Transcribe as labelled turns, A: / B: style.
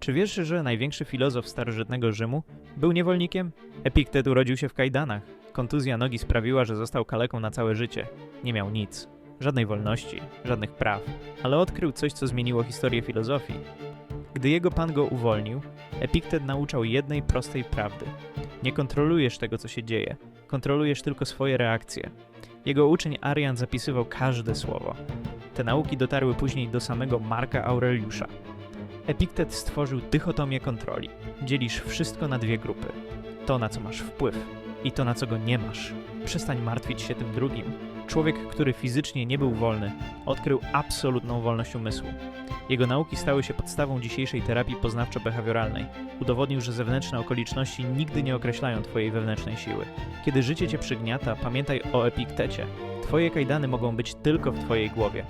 A: Czy wiesz, że największy filozof starożytnego Rzymu był niewolnikiem? Epiktet urodził się w kajdanach. Kontuzja nogi sprawiła, że został kaleką na całe życie. Nie miał nic. Żadnej wolności, żadnych praw. Ale odkrył coś, co zmieniło historię filozofii. Gdy jego pan go uwolnił, Epiktet nauczał jednej prostej prawdy. Nie kontrolujesz tego, co się dzieje. Kontrolujesz tylko swoje reakcje. Jego uczeń Arian zapisywał każde słowo. Te nauki dotarły później do samego Marka Aureliusza. Epiktet stworzył dychotomię kontroli. Dzielisz wszystko na dwie grupy. To, na co masz wpływ i to, na co go nie masz. Przestań martwić się tym drugim. Człowiek, który fizycznie nie był wolny, odkrył absolutną wolność umysłu. Jego nauki stały się podstawą dzisiejszej terapii poznawczo-behawioralnej. Udowodnił, że zewnętrzne okoliczności nigdy nie określają twojej wewnętrznej siły. Kiedy życie cię przygniata, pamiętaj o Epiktecie. Twoje kajdany mogą być tylko w twojej głowie.